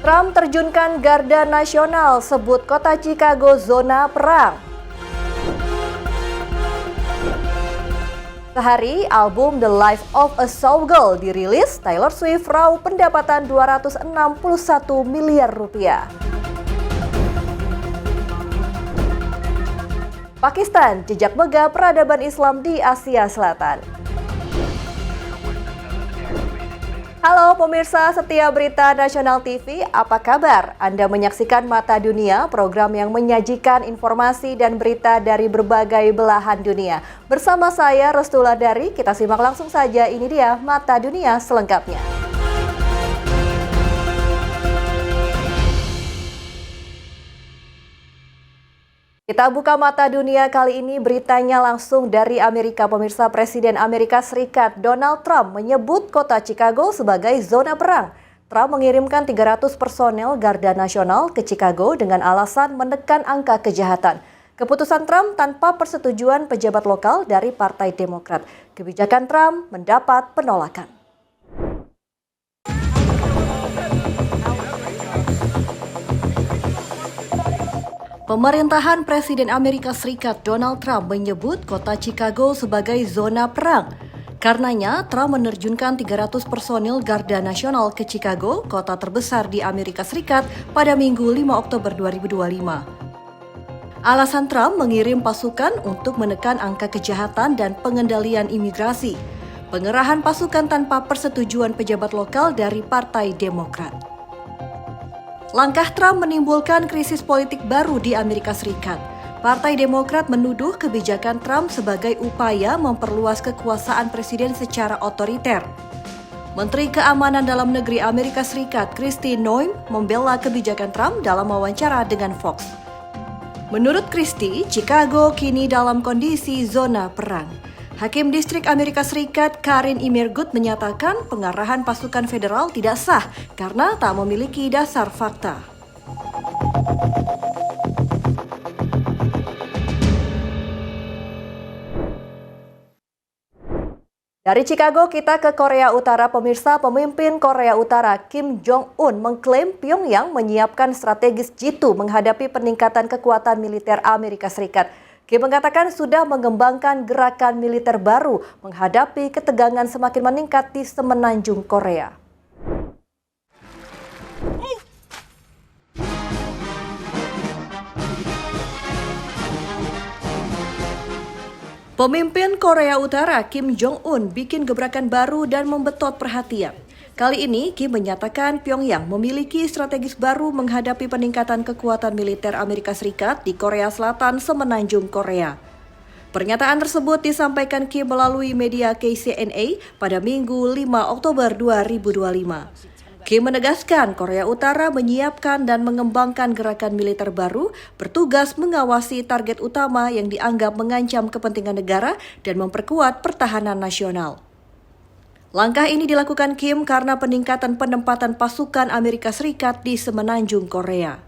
Trump terjunkan Garda Nasional, sebut kota Chicago zona perang. Sehari, album The Life of a Showgirl dirilis, Taylor Swift raup pendapatan 261 miliar rupiah. Pakistan, jejak megah peradaban Islam di Asia Selatan. Halo pemirsa setia Berita Nasional TV, apa kabar? Anda menyaksikan Mata Dunia, program yang menyajikan informasi dan berita dari berbagai belahan dunia. Bersama saya Restu Ladari, kita simak langsung saja, ini dia Mata Dunia selengkapnya. Kita buka Mata Dunia kali ini, beritanya langsung dari Amerika. Pemirsa, Presiden Amerika Serikat Donald Trump menyebut kota Chicago sebagai zona perang. Trump mengirimkan 300 personel Garda Nasional ke Chicago dengan alasan menekan angka kejahatan. Keputusan Trump tanpa persetujuan pejabat lokal dari Partai Demokrat. Kebijakan Trump mendapat penolakan. Pemerintahan Presiden Amerika Serikat Donald Trump menyebut kota Chicago sebagai zona perang. Karenanya, Trump menerjunkan 300 personil Garda Nasional ke Chicago, kota terbesar di Amerika Serikat, pada Minggu 5 Oktober 2025. Alasan Trump mengirim pasukan untuk menekan angka kejahatan dan pengendalian imigrasi. Pengerahan pasukan tanpa persetujuan pejabat lokal dari Partai Demokrat. Langkah Trump menimbulkan krisis politik baru di Amerika Serikat. Partai Demokrat menuduh kebijakan Trump sebagai upaya memperluas kekuasaan presiden secara otoriter. Menteri Keamanan Dalam Negeri Amerika Serikat Kristi Noem membela kebijakan Trump dalam wawancara dengan Fox. Menurut Kristi, Chicago kini dalam kondisi zona perang. Hakim Distrik Amerika Serikat Karin Imergut menyatakan pengarahan pasukan federal tidak sah karena tak memiliki dasar fakta. Dari Chicago kita ke Korea Utara, pemirsa. Pemimpin Korea Utara Kim Jong-un mengklaim Pyongyang menyiapkan strategis jitu menghadapi peningkatan kekuatan militer Amerika Serikat. Kim mengatakan sudah mengembangkan gerakan militer baru menghadapi ketegangan semakin meningkat di semenanjung Korea. Pemimpin Korea Utara Kim Jong-un bikin gebrakan baru dan membetot perhatian. Kali ini, Kim menyatakan Pyongyang memiliki strategis baru menghadapi peningkatan kekuatan militer Amerika Serikat di Korea Selatan semenanjung Korea. Pernyataan tersebut disampaikan Kim melalui media KCNA pada Minggu 5 Oktober 2025. Kim menegaskan Korea Utara menyiapkan dan mengembangkan gerakan militer baru, bertugas mengawasi target utama yang dianggap mengancam kepentingan negara dan memperkuat pertahanan nasional. Langkah ini dilakukan Kim karena peningkatan penempatan pasukan Amerika Serikat di semenanjung Korea.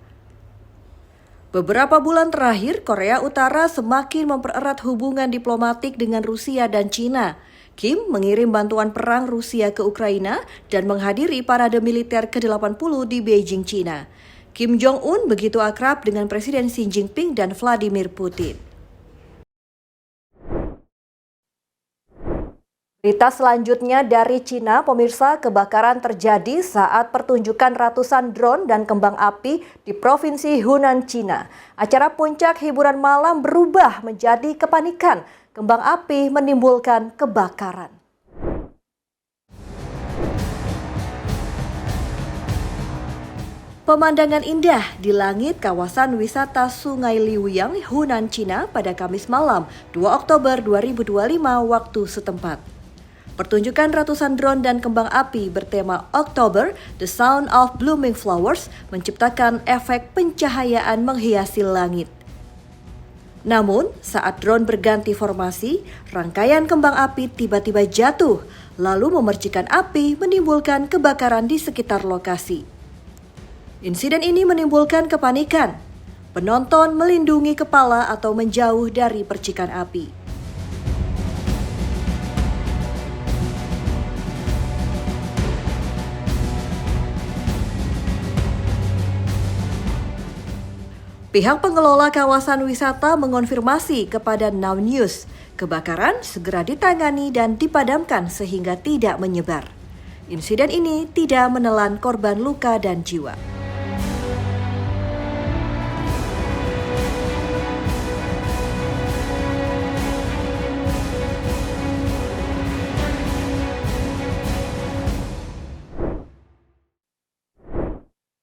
Beberapa bulan terakhir, Korea Utara semakin mempererat hubungan diplomatik dengan Rusia dan China. Kim mengirim bantuan perang Rusia ke Ukraina dan menghadiri parade militer ke-80 di Beijing, China. Kim Jong-un begitu akrab dengan Presiden Xi Jinping dan Vladimir Putin. Berita selanjutnya dari Cina, pemirsa, kebakaran terjadi saat pertunjukan ratusan drone dan kembang api di Provinsi Hunan, Cina. Acara puncak hiburan malam berubah menjadi kepanikan. Kembang api menimbulkan kebakaran. Pemandangan indah di langit kawasan wisata Sungai Liuyang, Hunan, Cina pada Kamis malam 2 Oktober 2025 waktu setempat. Pertunjukan ratusan drone dan kembang api bertema October, The Sound of Blooming Flowers menciptakan efek pencahayaan menghiasi langit. Namun, saat drone berganti formasi, rangkaian kembang api tiba-tiba jatuh, lalu memercikan api menimbulkan kebakaran di sekitar lokasi. Insiden ini menimbulkan kepanikan. Penonton melindungi kepala atau menjauh dari percikan api. Pihak pengelola kawasan wisata mengonfirmasi kepada Now News, kebakaran segera ditangani dan dipadamkan sehingga tidak menyebar. Insiden ini tidak menelan korban luka dan jiwa.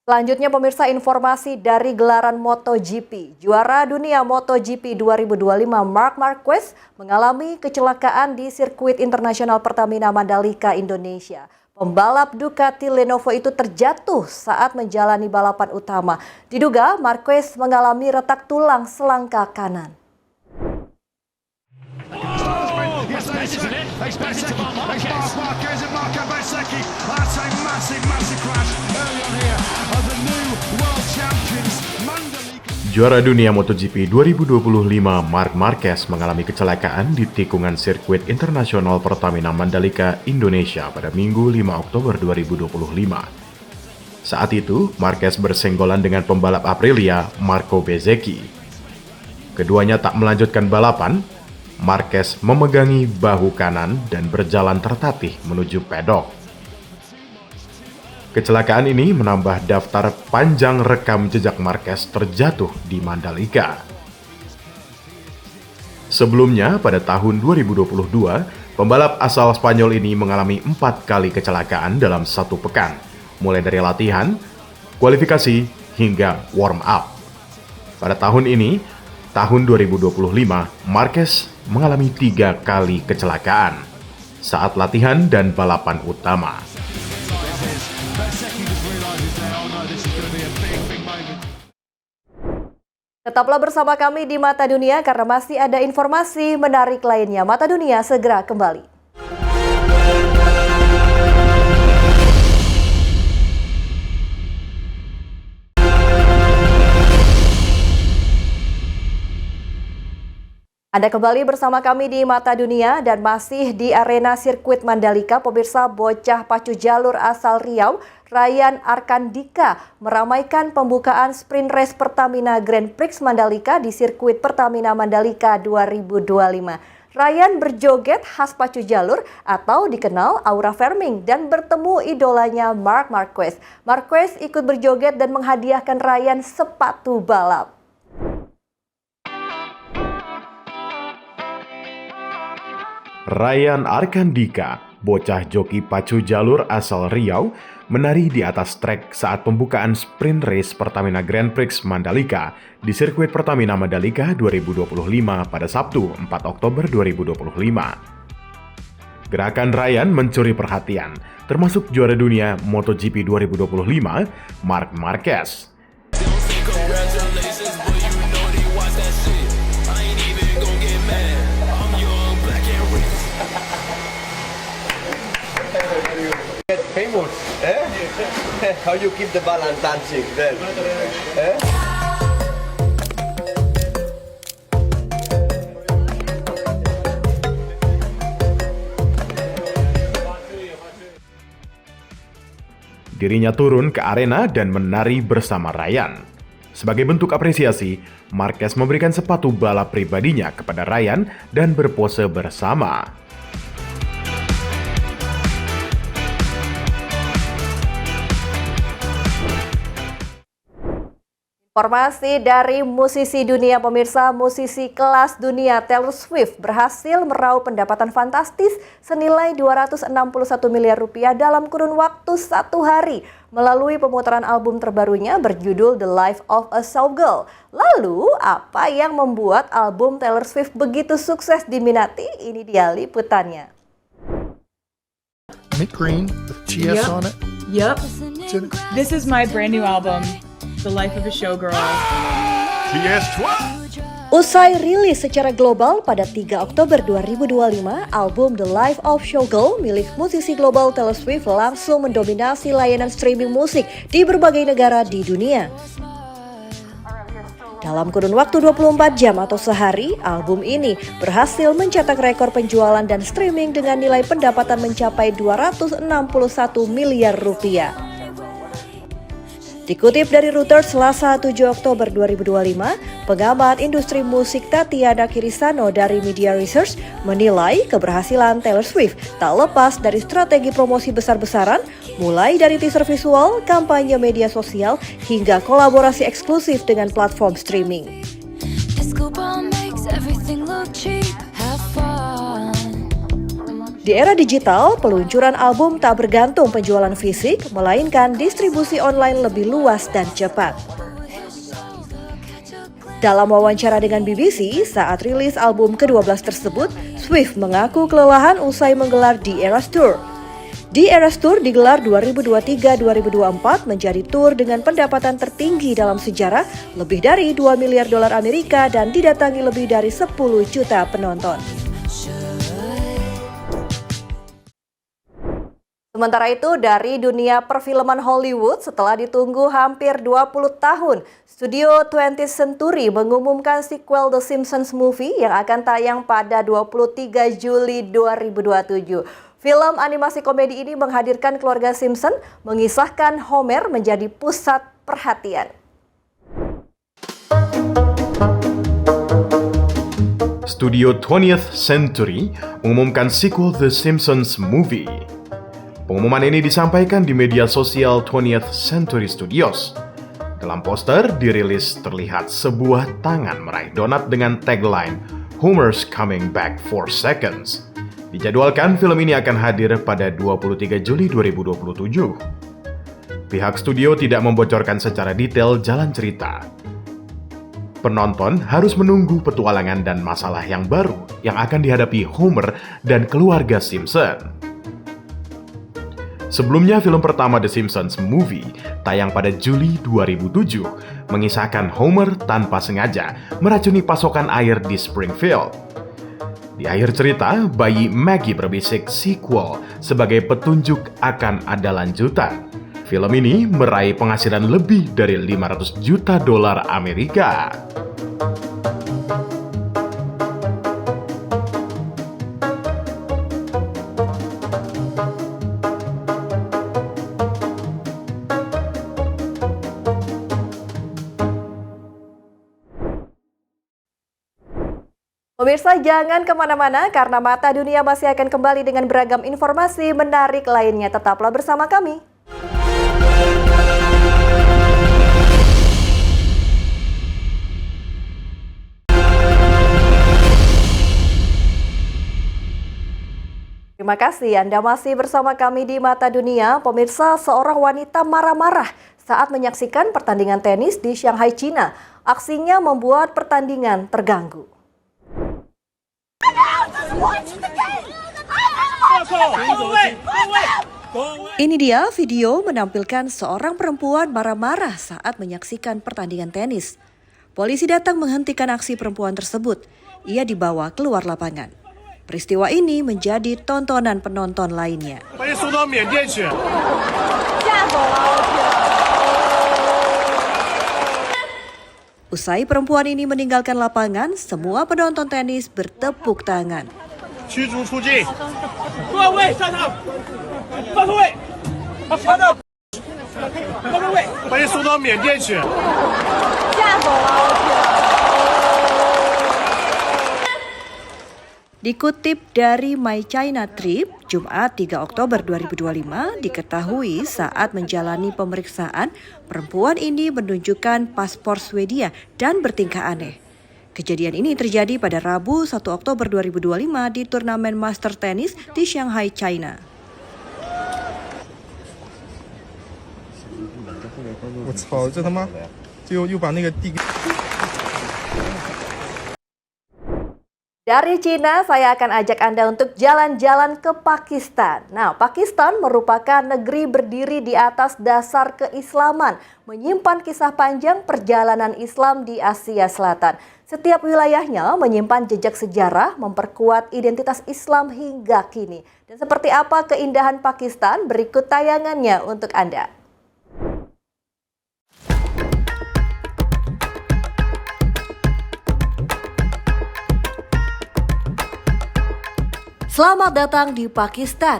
Selanjutnya pemirsa, informasi dari gelaran MotoGP. Juara dunia MotoGP 2025 Marc Marquez mengalami kecelakaan di sirkuit internasional Pertamina Mandalika, Indonesia. Pembalap Ducati Lenovo itu terjatuh saat menjalani balapan utama. Diduga Marquez mengalami retak tulang selangka kanan. Juara dunia MotoGP 2025 Marc Marquez mengalami kecelakaan di tikungan sirkuit internasional Pertamina Mandalika, Indonesia pada Minggu 5 Oktober 2025. Saat itu, Marquez bersenggolan dengan pembalap Aprilia, Marco Bezzecchi. Keduanya tak melanjutkan balapan. Marquez memegangi bahu kanan dan berjalan tertatih menuju pedok. Kecelakaan ini menambah daftar panjang rekam jejak Marquez terjatuh di Mandalika. Sebelumnya, pada tahun 2022, pembalap asal Spanyol ini mengalami 4 kali kecelakaan dalam satu pekan, mulai dari latihan, kualifikasi, hingga warm-up. Pada tahun ini, tahun 2025, Marquez mengalami 3 kali kecelakaan saat latihan dan balapan utama. Tetaplah bersama kami di Mata Dunia karena masih ada informasi menarik lainnya. Mata Dunia segera kembali. Anda kembali bersama kami di Mata Dunia dan masih di arena sirkuit Mandalika. Pemirsa, bocah pacu jalur asal Riau, Ryan Arkandika, meramaikan pembukaan sprint race Pertamina Grand Prix Mandalika di sirkuit Pertamina Mandalika 2025. Ryan berjoget khas pacu jalur atau dikenal aura farming dan bertemu idolanya Marc Marquez. Marquez ikut berjoget dan menghadiahkan Ryan sepatu balap. Ryan Arkandika, bocah joki pacu jalur asal Riau, menari di atas trek saat pembukaan sprint race Pertamina Grand Prix Mandalika di sirkuit Pertamina Mandalika 2025 pada Sabtu 4 Oktober 2025. Gerakan Ryan mencuri perhatian, termasuk juara dunia MotoGP 2025 Marc Marquez. Famous, eh? How you keep the balance dancing then? Eh? Dirinya turun ke arena dan menari bersama Ryan. Sebagai bentuk apresiasi, Marquez memberikan sepatu balap pribadinya kepada Ryan dan berpose bersama. Informasi dari musisi dunia, pemirsa. Musisi kelas dunia Taylor Swift berhasil meraup pendapatan fantastis senilai 261 miliar rupiah dalam kurun waktu 1 hari melalui pemutaran album terbarunya berjudul The Life of a Showgirl. Lalu, apa yang membuat album Taylor Swift begitu sukses diminati? Ini dia liputannya. Mint green with GS on it. Yep. This is my brand new album, The Life of a Showgirl. Usai rilis secara global pada 3 Oktober 2025, album The Life of Showgirl milik musisi global Taylor Swift langsung mendominasi layanan streaming musik di berbagai negara di dunia. Dalam kurun waktu 24 jam atau sehari, album ini berhasil mencetak rekor penjualan dan streaming dengan nilai pendapatan mencapai 261 miliar rupiah. Dikutip dari Reuters Selasa 7 Oktober 2025, pengamat industri musik Tatiana Kirisano dari Media Research menilai keberhasilan Taylor Swift tak lepas dari strategi promosi besar-besaran, mulai dari teaser visual, kampanye media sosial, hingga kolaborasi eksklusif dengan platform streaming. Di era digital, peluncuran album tak bergantung penjualan fisik, melainkan distribusi online lebih luas dan cepat. Dalam wawancara dengan BBC, saat rilis album ke-12 tersebut, Swift mengaku kelelahan usai menggelar The Eras Tour. The Eras Tour digelar 2023-2024 menjadi tour dengan pendapatan tertinggi dalam sejarah, lebih dari $2 miliar Amerika dan didatangi lebih dari 10 juta penonton. Sementara itu, dari dunia perfilman Hollywood, setelah ditunggu hampir 20 tahun, studio 20th Century mengumumkan sequel The Simpsons Movie yang akan tayang pada 23 Juli 2027. Film animasi komedi ini menghadirkan keluarga Simpson, mengisahkan Homer menjadi pusat perhatian. Studio 20th Century mengumumkan sequel The Simpsons Movie. Pengumuman ini disampaikan di media sosial 20th Century Studios. Dalam poster dirilis terlihat sebuah tangan meraih donat dengan tagline Homer's Coming Back for Seconds. Dijadwalkan film ini akan hadir pada 23 Juli 2027. Pihak studio tidak membocorkan secara detail jalan cerita. Penonton harus menunggu petualangan dan masalah yang baru yang akan dihadapi Homer dan keluarga Simpson. Sebelumnya, film pertama The Simpsons Movie tayang pada Juli 2007, mengisahkan Homer tanpa sengaja meracuni pasokan air di Springfield. Di akhir cerita, bayi Maggie berbisik sequel sebagai petunjuk akan ada lanjutan. Film ini meraih penghasilan lebih dari $500 juta Amerika. Pemirsa, jangan kemana-mana karena Mata Dunia masih akan kembali dengan beragam informasi menarik lainnya. Tetaplah bersama kami. Terima kasih Anda masih bersama kami di Mata Dunia. Pemirsa, seorang wanita marah-marah saat menyaksikan pertandingan tenis di Shanghai, China. Aksinya membuat pertandingan terganggu. Ini dia video menampilkan seorang perempuan marah-marah saat menyaksikan pertandingan tenis. Polisi datang menghentikan aksi perempuan tersebut. Ia dibawa keluar lapangan. Peristiwa ini menjadi tontonan penonton lainnya. Usai perempuan ini meninggalkan lapangan, semua penonton tenis bertepuk tangan. Dikutip dari My China Trip, Jumat 3 Oktober 2025, diketahui saat menjalani pemeriksaan, perempuan ini menunjukkan paspor Swedia dan bertingkah aneh. Kejadian ini terjadi pada Rabu 1 Oktober 2025 di turnamen Master Tennis di Shanghai, China. Dari Cina, saya akan ajak Anda untuk jalan-jalan ke Pakistan. Nah, Pakistan merupakan negeri berdiri di atas dasar keislaman, menyimpan kisah panjang perjalanan Islam di Asia Selatan. Setiap wilayahnya menyimpan jejak sejarah, memperkuat identitas Islam hingga kini. Dan seperti apa keindahan Pakistan? Berikut tayangannya untuk Anda. Selamat datang di Pakistan.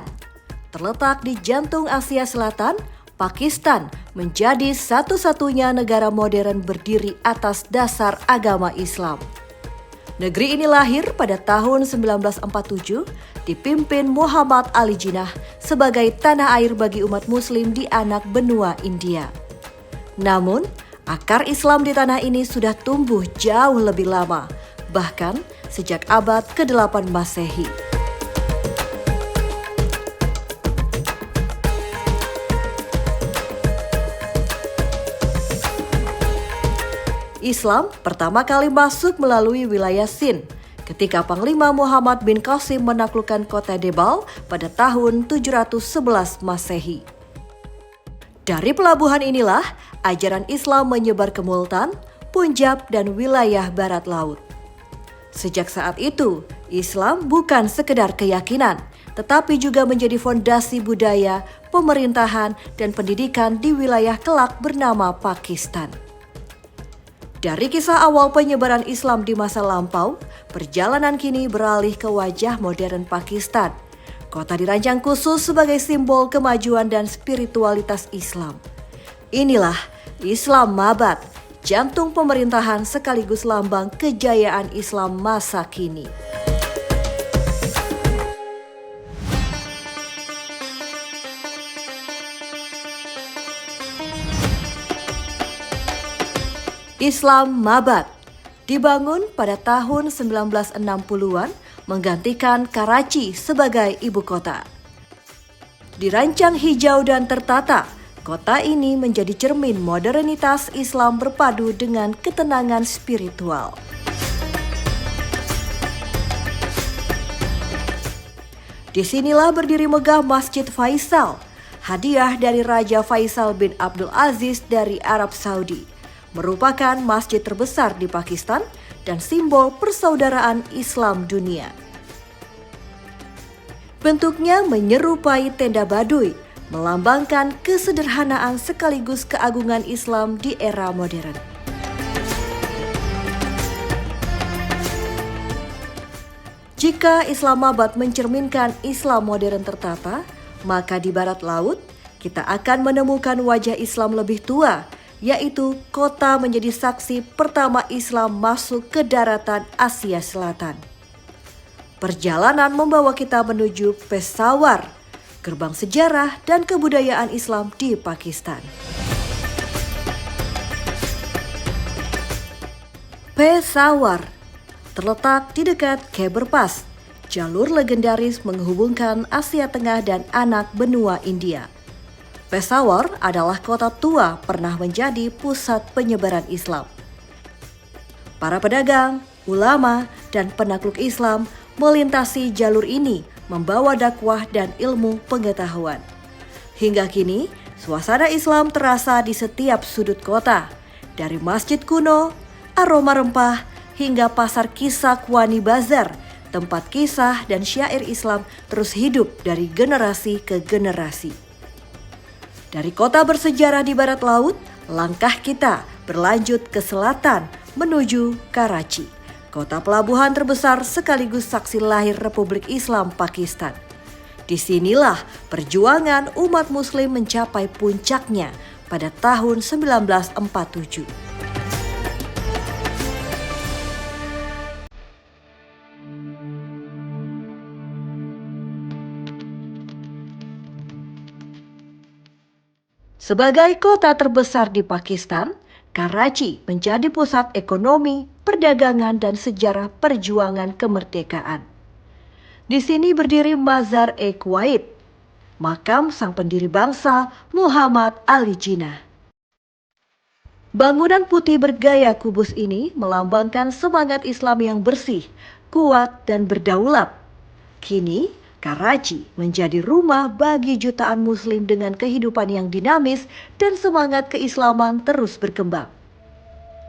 Terletak di jantung Asia Selatan, Pakistan menjadi satu-satunya negara modern berdiri atas dasar agama Islam. Negeri ini lahir pada tahun 1947, dipimpin Muhammad Ali Jinnah sebagai tanah air bagi umat muslim di anak benua India. Namun, akar Islam di tanah ini sudah tumbuh jauh lebih lama, bahkan sejak abad ke-8 Masehi. Islam pertama kali masuk melalui wilayah Sind ketika Panglima Muhammad bin Qasim menaklukkan kota Debal pada tahun 711 Masehi. Dari pelabuhan inilah ajaran Islam menyebar ke Multan, Punjab, dan wilayah barat laut. Sejak saat itu, Islam bukan sekedar keyakinan, tetapi juga menjadi fondasi budaya, pemerintahan, dan pendidikan di wilayah kelak bernama Pakistan. Dari kisah awal penyebaran Islam di masa lampau, perjalanan kini beralih ke wajah modern Pakistan. Kota dirancang khusus sebagai simbol kemajuan dan spiritualitas Islam. Inilah Islam Mabad, jantung pemerintahan sekaligus lambang kejayaan Islam masa kini. Islam Mabad dibangun pada tahun 1960-an menggantikan Karachi sebagai ibu kota. Dirancang hijau dan tertata, kota ini menjadi cermin modernitas Islam berpadu dengan ketenangan spiritual. Disinilah berdiri megah Masjid Faisal, hadiah dari Raja Faisal bin Abdul Aziz dari Arab Saudi. Merupakan masjid terbesar di Pakistan dan simbol persaudaraan Islam dunia. Bentuknya menyerupai tenda Baduy, melambangkan kesederhanaan sekaligus keagungan Islam di era modern. Jika Islamabad mencerminkan Islam modern tertata, maka di barat laut kita akan menemukan wajah Islam lebih tua, yaitu kota menjadi saksi pertama Islam masuk ke daratan Asia Selatan. Perjalanan membawa kita menuju Peshawar, gerbang sejarah dan kebudayaan Islam di Pakistan. Peshawar terletak di dekat Khyber Pass, jalur legendaris menghubungkan Asia Tengah dan anak benua India. Peshawar adalah kota tua pernah menjadi pusat penyebaran Islam. Para pedagang, ulama, dan penakluk Islam melintasi jalur ini membawa dakwah dan ilmu pengetahuan. Hingga kini, suasana Islam terasa di setiap sudut kota, dari masjid kuno, aroma rempah, hingga pasar kisah Wani Bazar, tempat kisah dan syair Islam terus hidup dari generasi ke generasi. Dari kota bersejarah di barat laut, langkah kita berlanjut ke selatan menuju Karachi, kota pelabuhan terbesar sekaligus saksi lahir Republik Islam Pakistan. Disinilah perjuangan umat muslim mencapai puncaknya pada tahun 1947. Sebagai kota terbesar di Pakistan, Karachi menjadi pusat ekonomi, perdagangan, dan sejarah perjuangan kemerdekaan. Di sini berdiri Mazar-e-Quaid, makam sang pendiri bangsa Muhammad Ali Jinnah. Bangunan putih bergaya kubus ini melambangkan semangat Islam yang bersih, kuat, dan berdaulat. Kini, Karachi menjadi rumah bagi jutaan muslim dengan kehidupan yang dinamis dan semangat keislaman terus berkembang.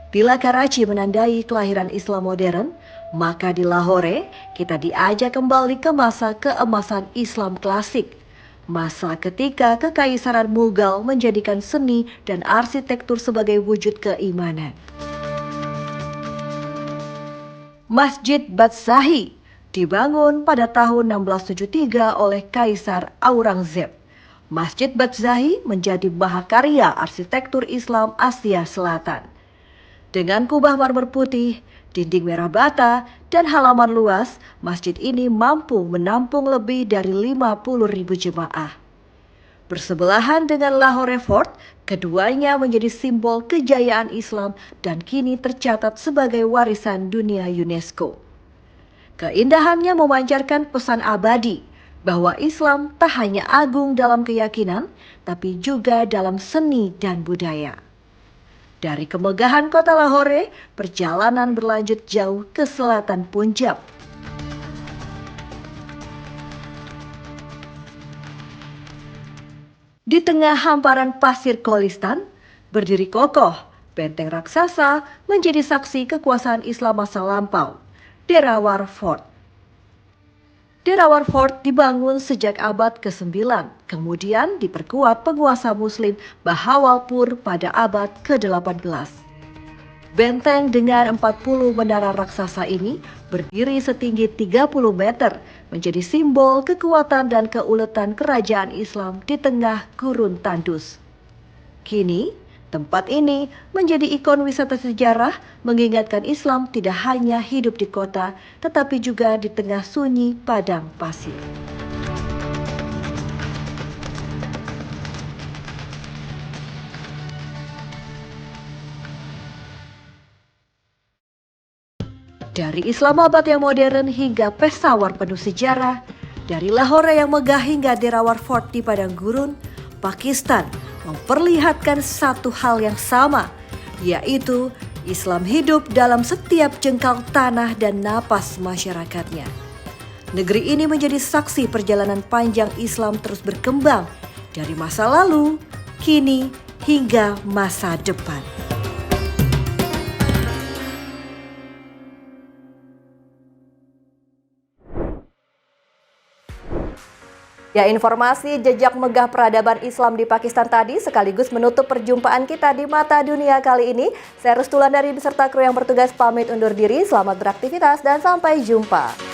Bila Karachi menandai kelahiran Islam modern, maka di Lahore kita diajak kembali ke masa keemasan Islam klasik. Masa ketika Kekaisaran Mughal menjadikan seni dan arsitektur sebagai wujud keimanan. Masjid Badsahi dibangun pada tahun 1673 oleh Kaisar Aurangzeb. Masjid Baghzahi menjadi mahakarya arsitektur Islam Asia Selatan. Dengan kubah marmer putih, dinding merah bata, dan halaman luas, masjid ini mampu menampung lebih dari 50.000 jemaah. Bersebelahan dengan Lahore Fort, keduanya menjadi simbol kejayaan Islam dan kini tercatat sebagai warisan dunia UNESCO. Keindahannya memancarkan pesan abadi bahwa Islam tak hanya agung dalam keyakinan, tapi juga dalam seni dan budaya. Dari kemegahan kota Lahore, perjalanan berlanjut jauh ke selatan Punjab. Di tengah hamparan pasir Kholistan, berdiri kokoh, benteng raksasa menjadi saksi kekuasaan Islam masa lampau, Derawar Fort. Derawar Fort dibangun sejak abad ke-9, kemudian diperkuat penguasa Muslim Bahawalpur pada abad ke-18. Benteng dengan 40 menara raksasa ini berdiri setinggi 30 meter, menjadi simbol kekuatan dan keuletan kerajaan Islam di tengah gurun tandus. Kini, tempat ini menjadi ikon wisata sejarah, mengingatkan Islam tidak hanya hidup di kota, tetapi juga di tengah sunyi padang pasir. Dari Islamabad yang modern hingga Peshawar penuh sejarah, dari Lahore yang megah hingga Derawar Fort di padang gurun, Pakistan memperlihatkan satu hal yang sama, yaitu Islam hidup dalam setiap jengkal tanah dan napas masyarakatnya. Negeri ini menjadi saksi perjalanan panjang Islam terus berkembang dari masa lalu, kini, hingga masa depan. Ya, informasi jejak megah peradaban Islam di Pakistan tadi sekaligus menutup perjumpaan kita di Mata Dunia kali ini. Saya Rustulandari beserta kru yang bertugas pamit undur diri. Selamat beraktivitas dan sampai jumpa.